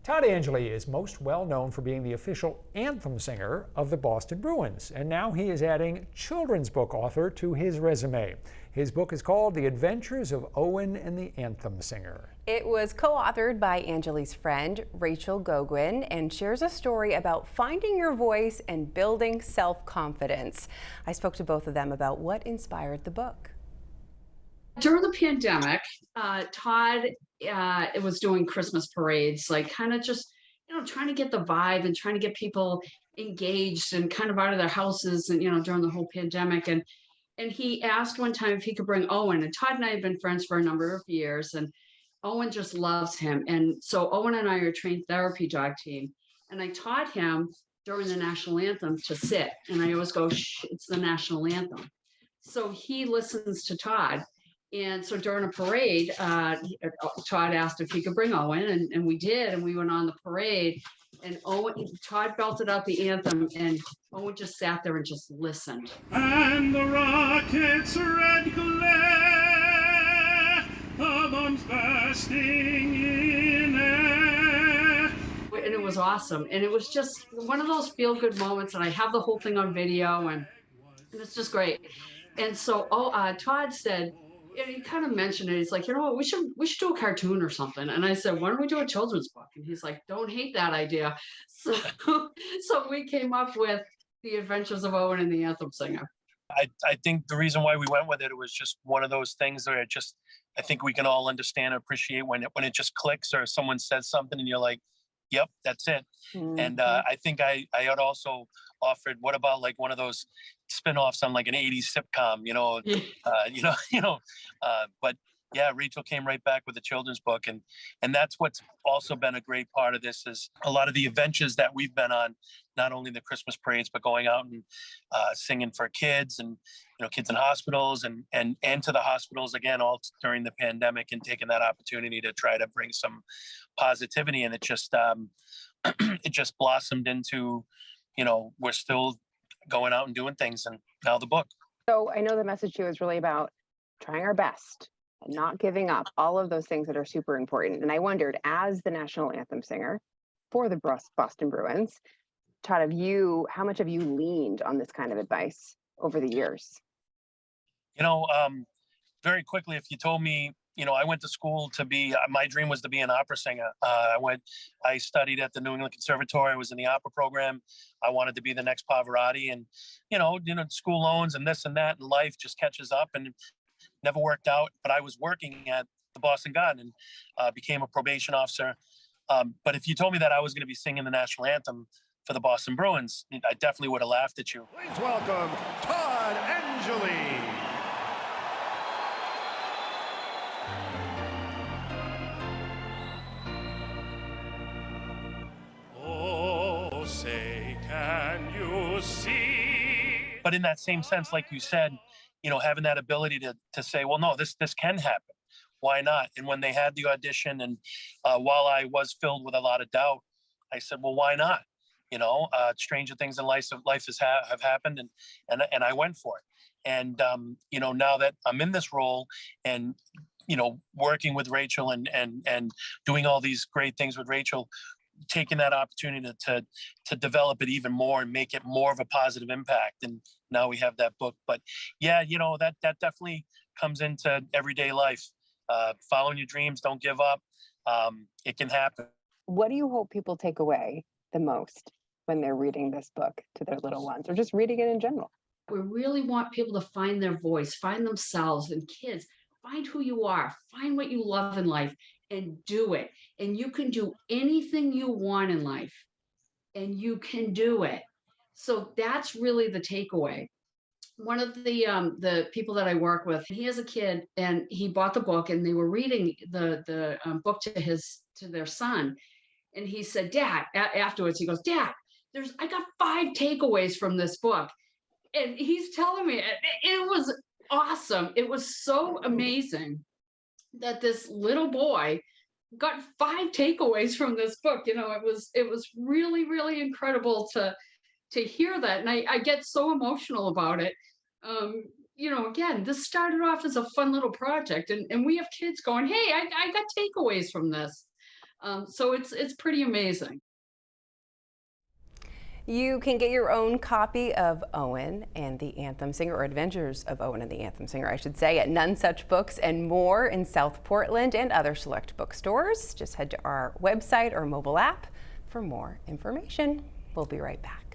Todd Angilly is most well known for being the official anthem singer of the Boston Bruins, and now he is adding children's book author to his resume. His book is called The Adventures of Owen and the Anthem Singer. It was co-authored by Angilly's friend, Rachel Goguen, and shares a story about finding your voice and building self-confidence. I spoke to both of them about what inspired the book. During the pandemic, Todd was doing Christmas parades, like kind of just, trying to get the vibe and trying to get people engaged and kind of out of their houses and, during the whole pandemic. And he asked one time if he could bring Owen, and Todd and I have been friends for a number of years, and Owen just loves him. And so Owen and I are a trained therapy dog team. And I taught him during the national anthem to sit. And I always go, shh, it's the national anthem. So he listens to Todd. And so during a parade, Todd asked if he could bring Owen, and we did, and we went on the parade, and Todd belted out the anthem, and Owen just sat there and just listened. And the rocket's red glare, the bombs bursting in air. And it was awesome, and it was just one of those feel-good moments, and I have the whole thing on video, and it's just great. And so Todd said, he kind of mentioned it. He's like, we should do a cartoon or something. And I said, why don't we do a children's book? And he's like, don't hate that idea. So we came up with The Adventures of Owen and the Anthem Singer. I think the reason why we went with it was just one of those things where I think we can all understand and appreciate when it just clicks, or someone says something and you're like, yep, that's it. Mm-hmm. And I think I had also offered, what about like one of those spin-offs on like an 80s sitcom, but yeah, Rachel came right back with a children's book. And that's what's also been a great part of this, is a lot of the adventures that we've been on, not only the Christmas parades, but going out and singing for kids and, kids in hospitals and to the hospitals again, all during the pandemic, and taking that opportunity to try to bring some positivity. And it just, it just blossomed into, we're still going out and doing things, and now the book. So I know the message too is really about trying our best and not giving up, all of those things that are super important. And I wondered, as the national anthem singer for the Boston Bruins, Todd, how much have you leaned on this kind of advice over the years? Very quickly, if you told me, I went to school to be, my dream was to be an opera singer. I studied at the New England Conservatory. I was in the opera program. I wanted to be the next Pavarotti, and, school loans and this and that, and life just catches up, and never worked out. But I was working at the Boston Garden and became a probation officer. But if you told me that I was going to be singing the national anthem for the Boston Bruins, I definitely would have laughed at you. Please welcome Todd Angilly. Say, can you see? But in that same sense, like you said, having that ability to say, well, no, this can happen. Why not? And when they had the audition, and while I was filled with a lot of doubt, I said, well, why not? Stranger things in life have happened, and I went for it. And now that I'm in this role, and working with Rachel and doing all these great things with Rachel, taking that opportunity to develop it even more and make it more of a positive impact. And now we have that book. But yeah, that definitely comes into everyday life. Following your dreams, don't give up. It can happen. What do you hope people take away the most when they're reading this book to their little ones, or just reading it in general? We really want people to find their voice, find themselves, and kids, find who you are, find what you love in life, and do it. And you can do anything you want in life, and you can do it. So that's really the takeaway. One of the people that I work with, he has a kid, and he bought the book, and they were reading the book to their son. And he said, Dad, afterwards, he goes, Dad, I got 5 takeaways from this book. And he's telling me it was awesome. It was so amazing that this little boy got 5 takeaways from this book. It was really, really incredible to hear that. And I get so emotional about it. Again, this started off as a fun little project, and we have kids going, hey, I got takeaways from this. So it's pretty amazing. You can get your own copy of Owen and the Anthem Singer, or Adventures of Owen and the Anthem Singer, I should say, at None Such Books and More in South Portland and other select bookstores. Just head to our website or mobile app for more information. We'll be right back.